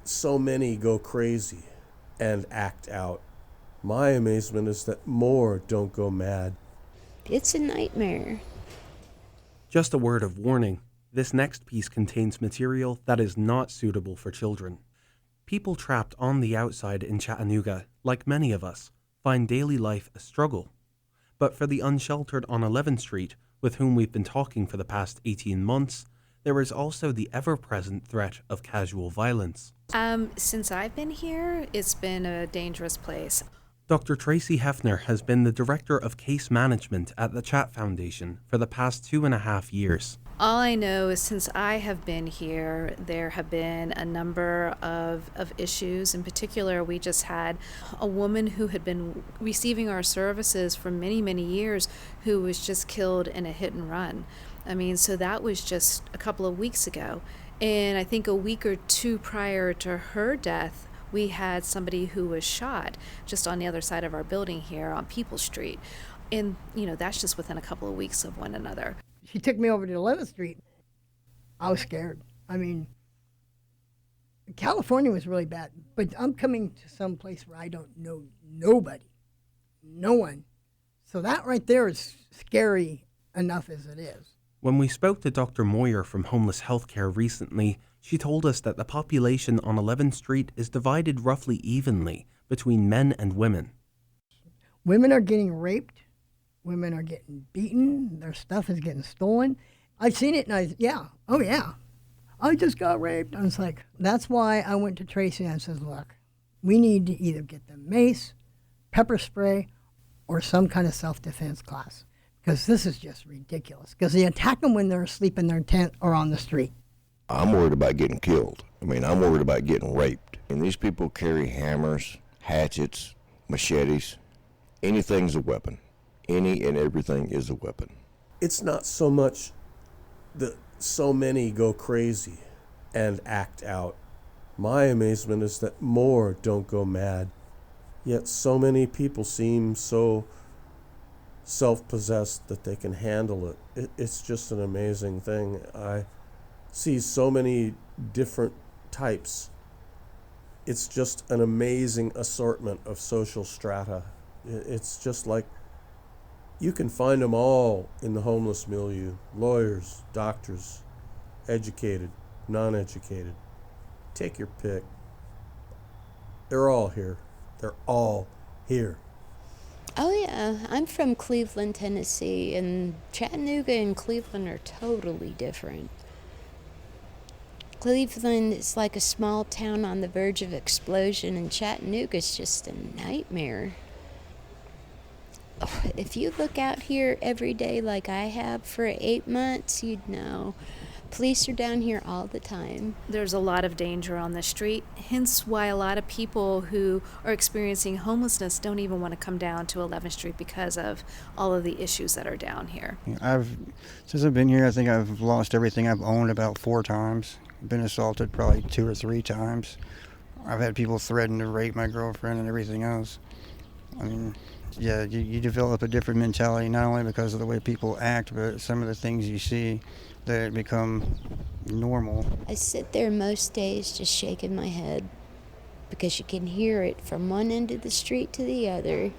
so many go crazy and act out. My amazement is that more don't go mad. It's a nightmare. Just a word of warning, this next piece contains material that is not suitable for children. People trapped on the outside in Chattanooga, like many of us, find daily life a struggle. But for the unsheltered on 11th Street, with whom we've been talking for the past 18 months, there is also the ever-present threat of casual violence. Since I've been here, it's been a dangerous place. Dr. Tracy Hefner has been the Director of Case Management at the Chat Foundation for the past 2.5 years. All I know is since I have been here, there have been a number of issues. In particular, we just had a woman who had been receiving our services for many, many years who was just killed in a hit and run. So that was just a couple of weeks ago. And I think a week or two prior to her death, we had somebody who was shot just on the other side of our building here on People Street. And, that's just within a couple of weeks of one another. She took me over to 11th Street. I was scared. California was really bad, but I'm coming to some place where I don't know nobody, no one. So that right there is scary enough as it is. When we spoke to Dr. Moyer from Homeless Healthcare recently, she told us that the population on 11th Street is divided roughly evenly between men and women. Women are getting raped. Women are getting beaten. Their stuff is getting stolen. I've seen it, and I just got raped. I was like, that's why I went to Tracy and I says, look, we need to either get them mace, pepper spray, or some kind of self-defense class. Because this is just ridiculous. Because they attack them when they're asleep in their tent or on the street. I'm worried about getting killed. I'm worried about getting raped. And these people carry hammers, hatchets, machetes. Anything's a weapon. Any and everything is a weapon. It's not so much that so many go crazy and act out. My amazement is that more don't go mad. Yet so many people seem so self-possessed that they can handle it. It's just an amazing thing. I see so many different types. It's just an amazing assortment of social strata. It's just like you can find them all in the homeless milieu. Lawyers, doctors, educated, non-educated. Take your pick. They're all here. They're all here. Oh yeah, I'm from Cleveland, Tennessee, and Chattanooga and Cleveland are totally different. Cleveland is like a small town on the verge of explosion, and Chattanooga's just a nightmare. If you look out here every day like I have for 8 months, you'd know. Police are down here all the time. There's a lot of danger on the street, hence why a lot of people who are experiencing homelessness don't even want to come down to 11th Street because of all of the issues that are down here. Since I've been here, I think I've lost everything I've owned about 4 times. Been assaulted probably 2 or 3 times. I've had people threaten to rape my girlfriend and everything else. You develop a different mentality, not only because of the way people act, but some of the things you see that become normal. I sit there most days just shaking my head because you can hear it from one end of the street to the other.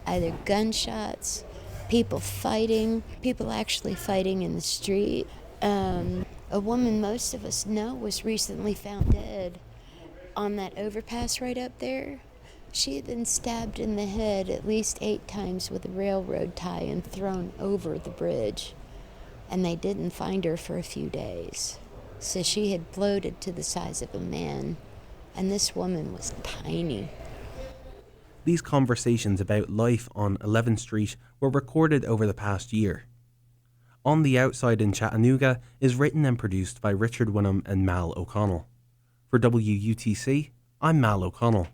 Either gunshots, people fighting, people actually fighting in the street. A woman most of us know was recently found dead on that overpass right up there. She had been stabbed in the head at least 8 times with a railroad tie and thrown over the bridge. And they didn't find her for a few days. So she had bloated to the size of a man, and this woman was tiny. These conversations about life on 11th Street were recorded over the past year. On the Outside in Chattanooga is written and produced by Richard Winham and Mal O'Connell. For WUTC, I'm Mal O'Connell.